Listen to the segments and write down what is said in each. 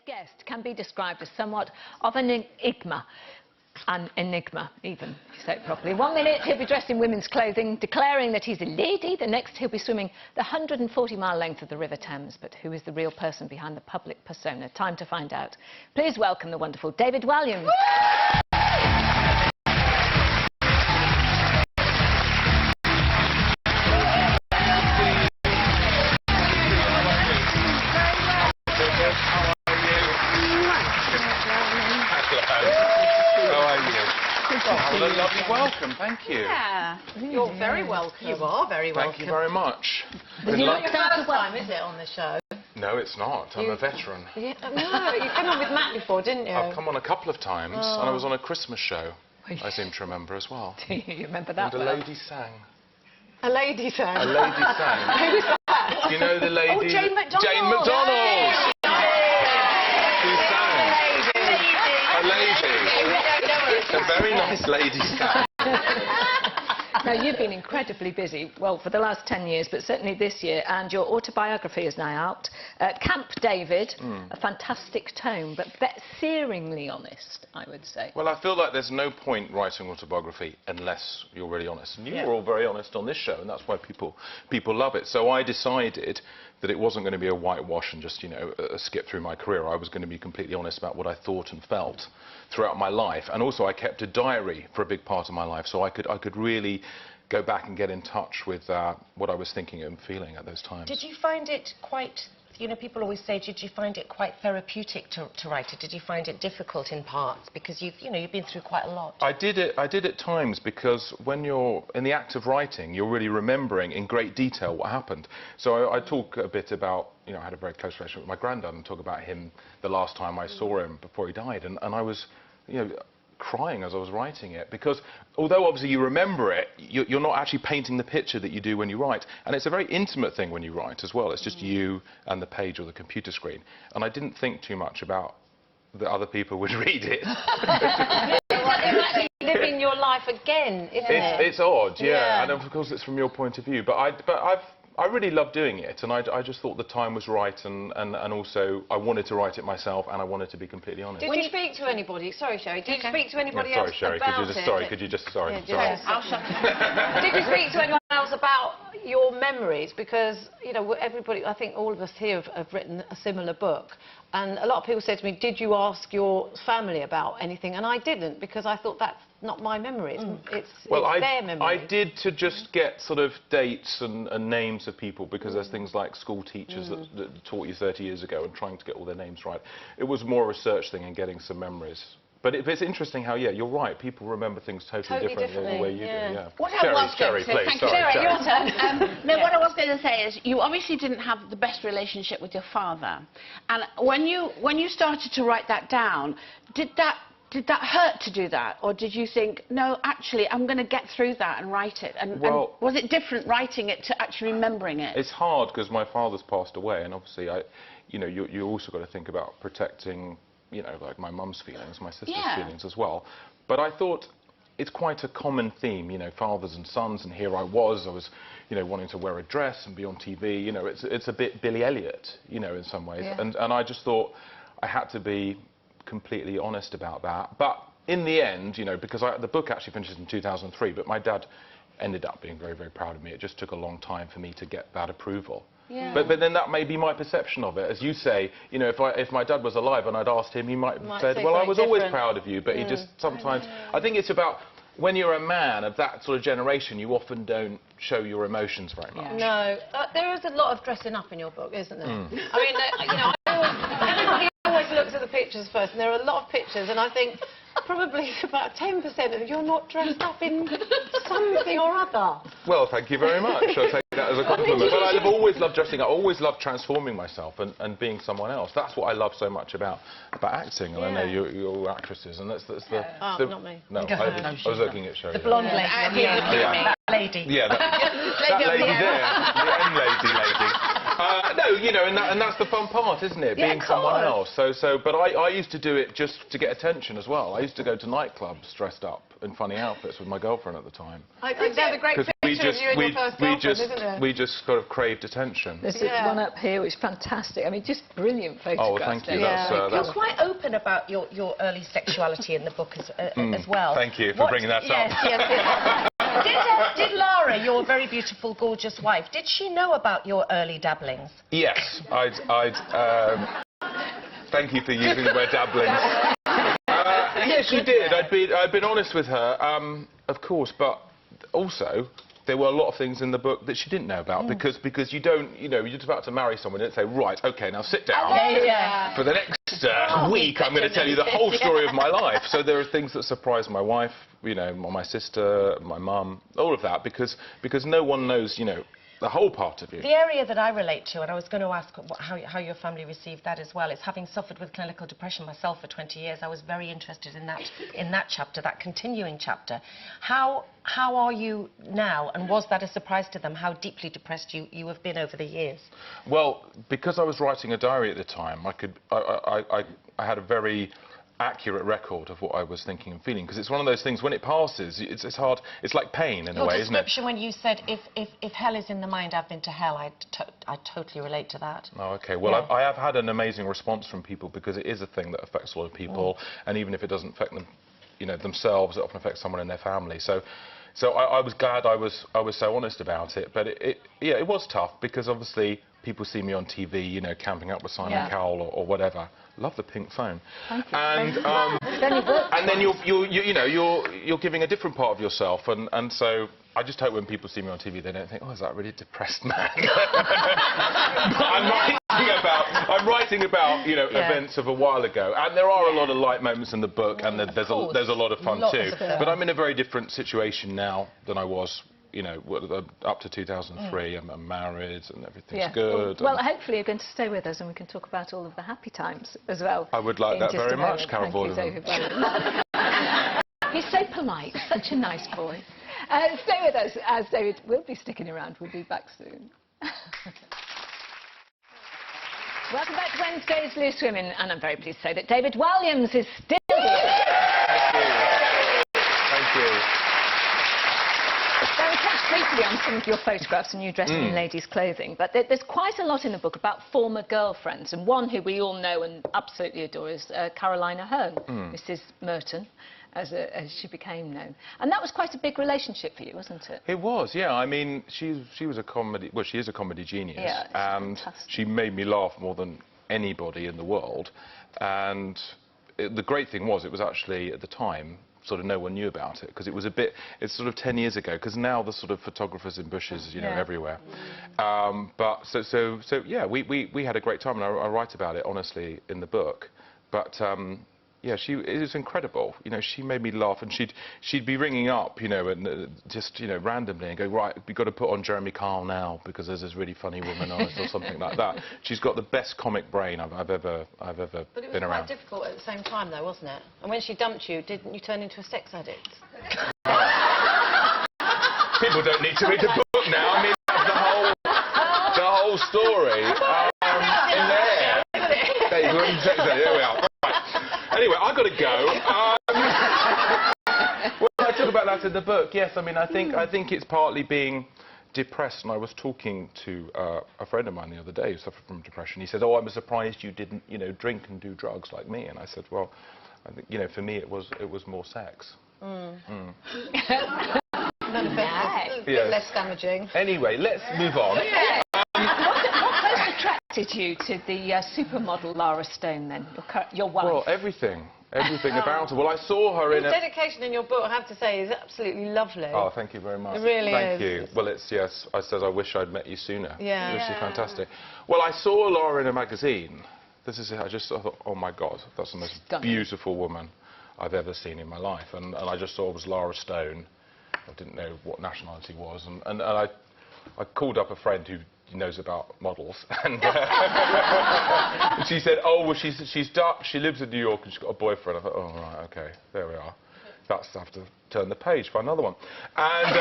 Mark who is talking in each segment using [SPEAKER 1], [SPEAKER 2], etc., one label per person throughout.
[SPEAKER 1] guest can be described as somewhat of an enigma. An enigma, even, if you say it properly. 1 minute he'll be dressed in women's clothing, declaring that he's a lady. The next he'll be swimming the 140-mile length of the River Thames. But who is the real person behind the public persona? Time to find out. Please welcome the wonderful David Walliams.
[SPEAKER 2] What a lovely welcome, thank you.
[SPEAKER 3] Yeah, you're very welcome. You are very welcome.
[SPEAKER 2] Thank you very much.
[SPEAKER 3] It's not your first time, is it, on the show?
[SPEAKER 2] No, it's not. I'm a veteran.
[SPEAKER 3] Yeah, no, you came on with Matt before, didn't you?
[SPEAKER 2] I've come on a couple of times, and I was on a Christmas show, I seem to remember as well.
[SPEAKER 1] Do you remember that?
[SPEAKER 2] And a lady sang.
[SPEAKER 3] A lady sang?
[SPEAKER 2] A lady sang.
[SPEAKER 3] Who was that?
[SPEAKER 2] Do you know the lady?
[SPEAKER 3] Oh, Jane McDonald!
[SPEAKER 2] Jane McDonald! She sang. A lady. A very nice lady sang.
[SPEAKER 1] Now, you've been incredibly busy, well, for the last 10 years, but certainly this year, and your autobiography is now out. Camp David, a fantastic tome, but searingly honest, I would say.
[SPEAKER 2] Well, I feel like there's no point writing autobiography unless you're really honest. And you were all very honest on this show, and that's why people love it. So I decided that it wasn't going to be a whitewash and just, you know, a skip through my career. I was going to be completely honest about what I thought and felt throughout my life. And also I kept a diary for a big part of my life, so I could really go back and get in touch with what I was thinking and feeling at those times.
[SPEAKER 4] Did you find it quite, you know, people always say, did you find it quite therapeutic to write it? Did you find it difficult in parts? Because you've been through quite a lot.
[SPEAKER 2] I did at times, because when you're in the act of writing, you're really remembering in great detail what happened. So I talk a bit about, you know, I had a very close relationship with my granddad, and talk about him the last time I saw him before he died, and I was, you know, crying as I was writing it, because although obviously you remember it, you're not actually painting the picture that you do when you write, and it's a very intimate thing when you write as well. It's just you and the page or the computer screen, and I didn't think too much about that other people would read it.
[SPEAKER 3] It's like living your life again, isn't it?
[SPEAKER 2] It's odd, yeah, and of course it's from your point of view, but I really love doing it, and I just thought the time was right, and also I wanted to write it myself, and I wanted to be completely honest.
[SPEAKER 3] Did you speak to anybody? Sorry, Sherry. Did you speak to anybody
[SPEAKER 2] sorry,
[SPEAKER 3] else
[SPEAKER 2] Sherry,
[SPEAKER 3] about
[SPEAKER 2] could you just,
[SPEAKER 3] it?
[SPEAKER 2] sorry, could you just, sorry,
[SPEAKER 3] Yeah, I'll shut up. Did you speak to anyone else about your memories? Because, you know, everybody, I think all of us here have written a similar book, and a lot of people said to me, did you ask your family about anything? And I didn't, because I thought that's not my memory. It's their memory.
[SPEAKER 2] I did, to just get sort of dates and names of people, because there's things like school teachers that taught you 30 years ago, and trying to get all their names right. It was more a research thing and getting some memories. But it's interesting how, yeah, you're right, people remember things totally differently than the way you do. Yeah.
[SPEAKER 5] What I was
[SPEAKER 2] Sherry,
[SPEAKER 5] going to say,
[SPEAKER 2] please,
[SPEAKER 5] thank you.
[SPEAKER 2] sorry,
[SPEAKER 3] Sherry, your turn.
[SPEAKER 5] No, what I was going to say is, you obviously didn't have the best relationship with your father, and when you started to write that down, did that hurt to do that, or did you think, no, actually, I'm going to get through that and write it? And was it different writing it to actually remembering it?
[SPEAKER 2] It's hard, because my father's passed away, and obviously, you know, you also got to think about protecting, you know, like my mum's feelings, my sister's feelings as well. But I thought it's quite a common theme, you know, fathers and sons, and here I was, you know, wanting to wear a dress and be on TV, you know, it's a bit Billy Elliot, you know, in some ways, and I just thought I had to be completely honest about that. But in the end, you know, because the book actually finishes in 2003, but my dad ended up being very, very proud of me. It just took a long time for me to get that approval. Yeah. But then that may be my perception of it. As you say, you know, if my dad was alive and I'd asked him, he might have said, well, I was always proud of you, but he just sometimes... I think it's about, when you're a man of that sort of generation, you often don't show your emotions very much.
[SPEAKER 3] No, there is a lot of dressing up in your book, isn't there? I mean, you know, everybody always looks at the pictures first, and there are a lot of pictures, and I think probably about 10% of you're not dressed up in something or other.
[SPEAKER 2] Well, thank you very much. I'll take that as a compliment. But I've always loved dressing up. I always loved transforming myself and being someone else. That's what I love so much about acting. And I know you're all actresses, and that's the
[SPEAKER 3] not me.
[SPEAKER 2] No, I was looking at Sherry.
[SPEAKER 3] The blonde lady.
[SPEAKER 4] That lady.
[SPEAKER 2] Yeah, that lady there, the M lady. No, you know, and that's the fun part, isn't it?
[SPEAKER 1] Yeah,
[SPEAKER 2] being
[SPEAKER 1] of
[SPEAKER 2] someone
[SPEAKER 1] course.
[SPEAKER 2] else. But I used to do it just to get attention as well. I used to go to nightclubs dressed up in funny outfits with my girlfriend at the time.
[SPEAKER 3] There's a great picture of you and your first girlfriend, isn't there?
[SPEAKER 2] we just sort of craved attention.
[SPEAKER 1] There's one up here which is fantastic. I mean, just brilliant photographs.
[SPEAKER 2] Oh, well, thank you.
[SPEAKER 1] Yeah.
[SPEAKER 4] You're quite open about your early sexuality in the book as well.
[SPEAKER 2] Thank you for bringing that up.
[SPEAKER 4] Yes. Did Lara, your very beautiful, gorgeous wife, did she know about your early dabblings?
[SPEAKER 2] Yes, thank you for using the word dabblings. Yes, she did. I'd been honest with her, of course, but also there were a lot of things in the book that she didn't know about because you don't, you know, you're just about to marry someone and say, right, OK, now sit down. For the next week, I'm going to tell you the whole story of my life. So there are things that surprise my wife, you know, my sister, my mum, all of that, because no one knows, you know, the whole part of you.
[SPEAKER 4] The area that I relate to, and I was going to ask how your family received that as well, is having suffered with clinical depression myself for 20 years, I was very interested in that chapter, that continuing chapter. How are you now, and was that a surprise to them, how deeply depressed you have been over the years? Well,
[SPEAKER 2] because I was writing a diary at the time, I had a very accurate record of what I was thinking and feeling, because it's one of those things, when it passes, it's hard, it's like pain in a way, isn't it? Your description
[SPEAKER 4] when you said, if hell is in the mind, I've been to hell, I totally relate to that.
[SPEAKER 2] Oh, OK. Well, yeah. I have had an amazing response from people, because it is a thing that affects a lot of people, and even if it doesn't affect them, you know, themselves, it often affects someone in their family. So I was glad I was so honest about it, but yeah, it was tough, because obviously people see me on TV, you know, camping up with Simon Cowell or whatever. Love the pink phone.
[SPEAKER 1] Thank you.
[SPEAKER 2] And then you're giving a different part of yourself, and so I just hope when people see me on TV, they don't think, oh, is that a really depressed man? I'm writing about you know events of a while ago, and there are a lot of light moments in the book, and there's a lot of fun too. But I'm in a very different situation now than I was, you know, up to 2003. I'm married and everything's good.
[SPEAKER 1] Well, hopefully you're going to stay with us and we can talk about all of the happy times as well.
[SPEAKER 2] I would like that very much, Carol Vorderman.
[SPEAKER 1] He's so polite, such a nice boy. Stay with us, as David will be sticking around. We'll be back soon. Welcome back to Wednesday's Loose Women, and I'm very pleased to say that David Walliams is still here.
[SPEAKER 2] Thank you. Thank you.
[SPEAKER 1] So we touched briefly on some of your photographs and you dressing in ladies' clothing, but there's quite a lot in the book about former girlfriends, and one who we all know and absolutely adore is Caroline Aherne, Mrs. Merton, as she became known. And that was quite a big relationship for you, wasn't it?
[SPEAKER 2] It was, yeah. I mean, she was a comedy... Well, she is a comedy genius.
[SPEAKER 1] Yeah,
[SPEAKER 2] and
[SPEAKER 1] fantastic.
[SPEAKER 2] She made me laugh more than anybody in the world. And the great thing was, it was actually, at the time, sort of no one knew about it, because it was it's sort of 10 years ago, because now there's sort of photographers in bushes, you know, everywhere. But so yeah, we had a great time, and I write about it honestly in the book. But yeah, it was incredible. You know, she made me laugh, and she'd be ringing up, you know, and just, you know, randomly, and go, right, we've got to put on Jeremy Kyle now because there's this really funny woman on it, or something like that. She's got the best comic brain I've ever been around.
[SPEAKER 3] But it was quite difficult at the same time, though, wasn't it? And when she dumped you, didn't you turn into a sex addict?
[SPEAKER 2] People don't need to read the book now. I mean, that's the whole story in there. There we are. Anyway, I've got to go. Well, I talk about that in the book. Yes, I mean, I think it's partly being depressed. And I was talking to a friend of mine the other day who suffered from depression. He said, "Oh, I'm surprised you didn't, you know, drink and do drugs like me." And I said, "Well, I think, you know, for me it was more sex."
[SPEAKER 3] None of it. A bit less damaging.
[SPEAKER 2] Anyway, let's move on.
[SPEAKER 1] What first attracted you to the supermodel Lara Stone, then, your wife?
[SPEAKER 2] Well, everything about her. Well, I saw her in
[SPEAKER 3] the dedication in your book, I have to say, is absolutely lovely.
[SPEAKER 2] Oh, thank you very much.
[SPEAKER 3] It really
[SPEAKER 2] Thank you. Well, yes, I said I wish I'd met you sooner.
[SPEAKER 3] Yeah.
[SPEAKER 2] This is fantastic. Well, I saw Lara in a magazine. This is it. I thought, oh my God, that's the most beautiful woman I've ever seen in my life. And I just saw it was Lara Stone. I didn't know what nationality was. And I called up a friend who knows about models, and she said, "Oh, well, she's Dutch. She lives in New York and she's got a boyfriend." I thought, "Oh, right, okay, there we are. That's have to turn the page, find another one." And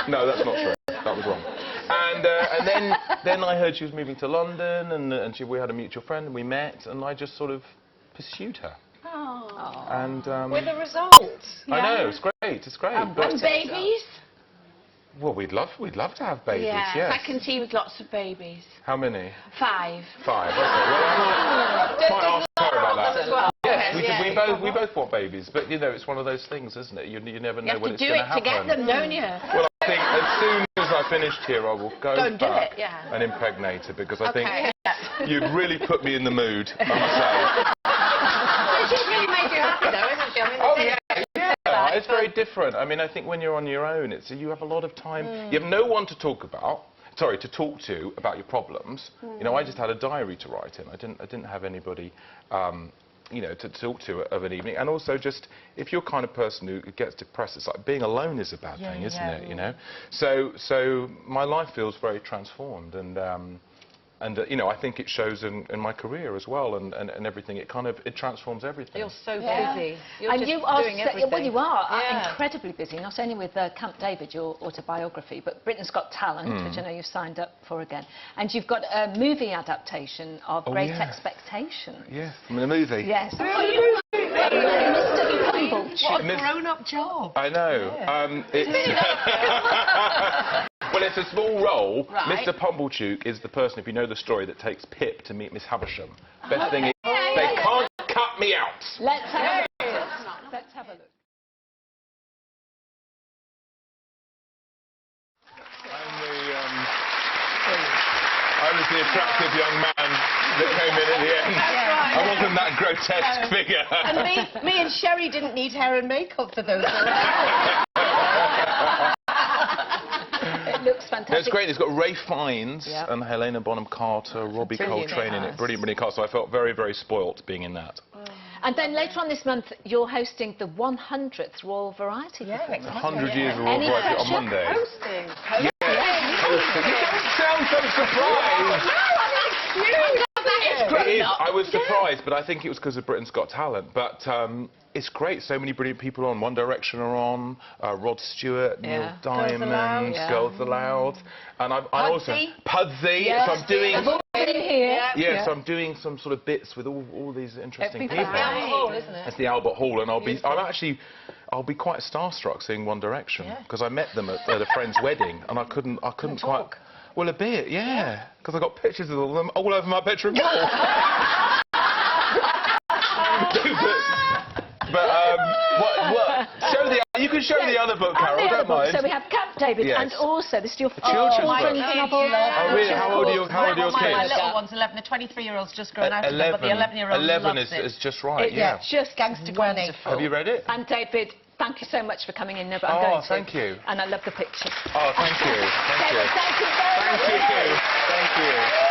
[SPEAKER 2] no, that's not true. That was wrong. And And then I heard she was moving to London, and we had a mutual friend, and we met, and I just sort of pursued her.
[SPEAKER 5] Oh.
[SPEAKER 2] And
[SPEAKER 3] With the results.
[SPEAKER 2] I know, it's great. It's great.
[SPEAKER 5] And babies?
[SPEAKER 2] Well, we'd love to have babies.
[SPEAKER 5] Yeah,
[SPEAKER 2] Yes.
[SPEAKER 5] I can see with lots of babies.
[SPEAKER 2] How many?
[SPEAKER 5] 5.
[SPEAKER 2] 5. Okay. Well, I might ask her about that.
[SPEAKER 3] As well.
[SPEAKER 2] Yes, we both want babies, but you know, it's one of those things, isn't it? You never know when it's going to happen.
[SPEAKER 5] You have to do it to get them, don't you?
[SPEAKER 2] Well, I think as soon as I finised here, I will go
[SPEAKER 5] and
[SPEAKER 2] impregnate her, because I think you've really put me in the mood, I must say.
[SPEAKER 3] She's really made you happy, though, isn't she? I mean,
[SPEAKER 2] Oh, yeah. It's very different. I mean, I think when you're on your own, you have a lot of time. You have no one to talk to about your problems. You know, I just had a diary to write in. I didn't have anybody, you know, to talk to of an evening. And also, just if you're the kind of person who gets depressed, it's like being alone is a bad thing, isn't it? You know. So my life feels very transformed, and you know, I think it shows in my career as well, and everything. It transforms everything.
[SPEAKER 3] You're so busy. You're
[SPEAKER 1] and
[SPEAKER 3] just
[SPEAKER 1] you are
[SPEAKER 3] doing everything.
[SPEAKER 1] well, you are incredibly busy. Not only with Camp David, your autobiography, but Britain's Got Talent, which I know you've signed up for again, and you've got a movie adaptation of Great Expectations.
[SPEAKER 2] Yes, I mean, a movie.
[SPEAKER 1] Yes.
[SPEAKER 4] What a grown-up job.
[SPEAKER 2] I know. Well, it's a small role.
[SPEAKER 5] Right.
[SPEAKER 2] Mr. Pumblechook is the person, if you know the story, that takes Pip to meet Miss Havisham. Best thing is, they can't cut me out.
[SPEAKER 1] Let's have a look. Let's have a look.
[SPEAKER 2] I was the attractive young man that came in at the end. I wasn't that grotesque figure.
[SPEAKER 4] And me and Sherry didn't need hair and makeup for those.
[SPEAKER 1] It looks fantastic.
[SPEAKER 2] It's great. It's got Ray Fiennes and Helena Bonham Carter, Robbie Coltrane in it. Brilliant cast. So I felt very, very spoilt being in that.
[SPEAKER 1] And then later on this month, you're hosting the 100th Royal Variety Performance.
[SPEAKER 2] 100 years of Royal Variety on Monday.
[SPEAKER 3] Hosting.
[SPEAKER 2] Hosting. You don't sound so surprised. It is. I was surprised, but I think it was because of Britain's Got Talent. But it's great. So many brilliant people on. One Direction are on. Rod Stewart, Neil Diamond, Girls Aloud. And I'm also Pudsey.
[SPEAKER 1] Yes.
[SPEAKER 2] So I'm doing.
[SPEAKER 1] Here.
[SPEAKER 2] Yes, I'm doing some sort of bits with all these interesting people.
[SPEAKER 3] It's the Albert Hall, isn't it?
[SPEAKER 2] It's the Albert Hall, and I'll be quite starstruck seeing One Direction, because I met them at a friend's wedding, and I couldn't quite. Well, a bit, because I got pictures of them all over my bedroom wall. You can show the other book, Carol, don't mind.
[SPEAKER 1] So we have Camp David, and also this is your
[SPEAKER 2] children's
[SPEAKER 1] novel.
[SPEAKER 2] Oh, really? How old are your kids?
[SPEAKER 4] My little one's 11. The 23-year-old's just grown out of it, but the 11-year-old
[SPEAKER 2] 11
[SPEAKER 4] loves it.
[SPEAKER 2] is just right,
[SPEAKER 1] It's just gangster wonderful.
[SPEAKER 2] Have you read it?
[SPEAKER 1] And David, thank you so much for coming in. I'm
[SPEAKER 2] going
[SPEAKER 1] to.
[SPEAKER 2] Thank you.
[SPEAKER 1] And I love the picture.
[SPEAKER 2] Oh, thank you. Thank you.
[SPEAKER 1] Thank you very much.
[SPEAKER 2] Thank you. Thank you.